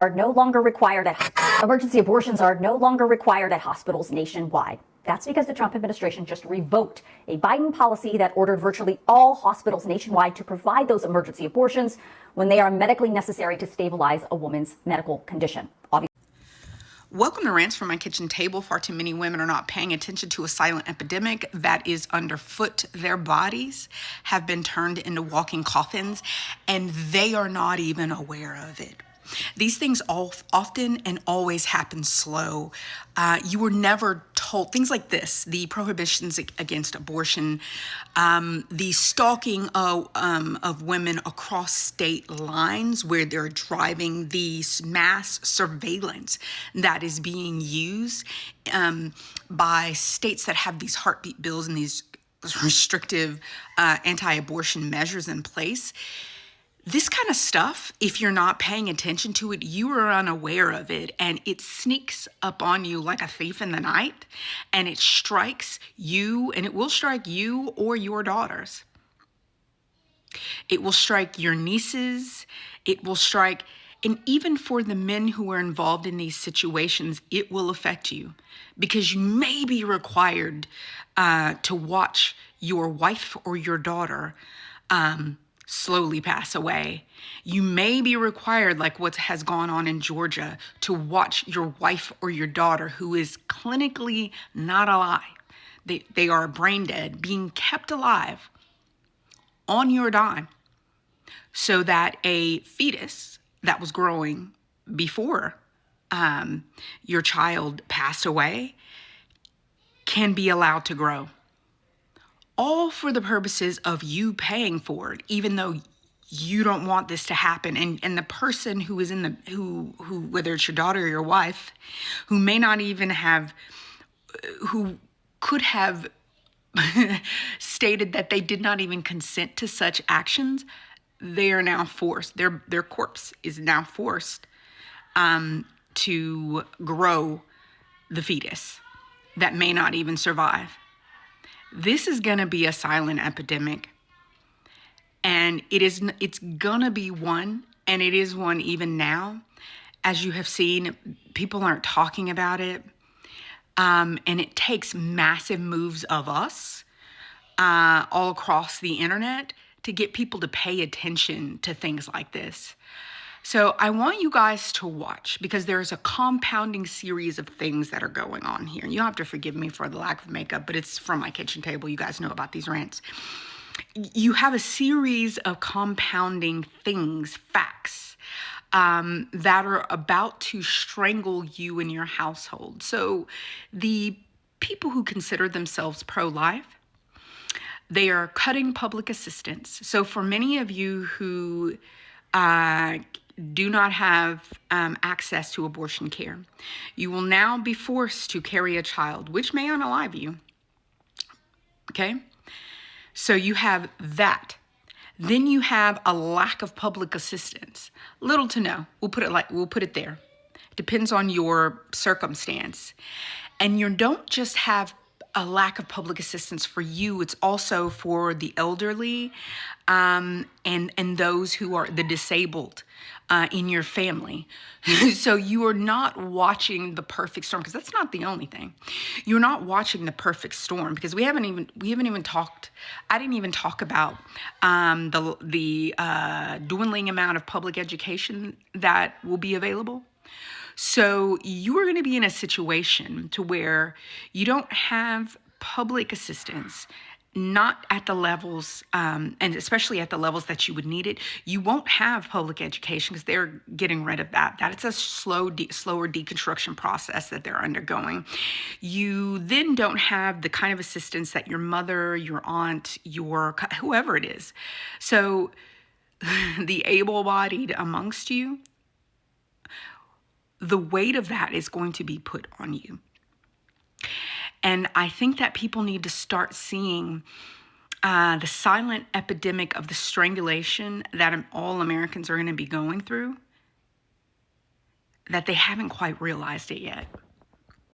are no longer required at emergency abortions are no longer required at hospitals nationwide. That's because the Trump administration just revoked a Biden policy that ordered virtually all hospitals nationwide to provide those emergency abortions when they are medically necessary to stabilize a woman's medical condition. Welcome to Rants from My Kitchen Table. Far too many women are not paying attention to a silent epidemic that is underfoot. Their bodies have been turned into walking coffins, and they are not even aware of it. These things often and always happen slow. You were never told things like this: the prohibitions against abortion, the stalking of women across state lines where they're driving, the mass surveillance that is being used by states that have these heartbeat bills and these restrictive anti-abortion measures in place. This kind of stuff, if you're not paying attention to it, you are unaware of it, and it sneaks up on you like a thief in the night, and it strikes you, and it will strike you or your daughters. It will strike your nieces. It will strike, and even for the men who are involved in these situations, it will affect you, because you may be required to watch your wife or your daughter slowly pass away. You may be required, like what has gone on in Georgia, to watch your wife or your daughter, who is clinically not alive. They are brain dead, being kept alive on your dime, so that a fetus that was growing before your child passed away can be allowed to grow. All for the purposes of you paying for it, even though you don't want this to happen. And the person who is who whether it's your daughter or your wife, who may not even have, who could have stated that they did not even consent to such actions, they are now forced. Their corpse is now forced to grow the fetus that may not even survive. This is going to be a silent epidemic, and it's going to be one, and it is one even now. As you have seen, people aren't talking about it, and it takes massive moves of us all across the internet to get people to pay attention to things like this. So I want you guys to watch, because there's a compounding series of things that are going on here. You have to forgive me for the lack of makeup, but it's from my kitchen table. You guys know about these rants. You have a series of compounding things, facts, that are about to strangle you and your household. So the people who consider themselves pro-life, they are cutting public assistance. So for many of you who do not have access to abortion care, you will now be forced to carry a child, which may unalive you. Okay? So you have that. Then you have a lack of public assistance. Little to no. We'll put it there. Depends on your circumstance. And you don't just have a lack of public assistance for you, it's also for the elderly and those who are the disabled in your family. So you are not watching the perfect storm, because that's not the only thing. You're not watching the perfect storm, because we haven't even talked. I didn't even talk about the dwindling amount of public education that will be available. So you are going to be in a situation to where you don't have public assistance, not at the levels, and especially at the levels that you would need it. You won't have public education because they're getting rid of that. That is a slower deconstruction process that they're undergoing. You then don't have the kind of assistance that your mother, your aunt, whoever it is. So the able-bodied amongst you, the weight of that is going to be put on you. And I think that people need to start seeing the silent epidemic of the strangulation that all Americans are going to be going through, that they haven't quite realized it yet.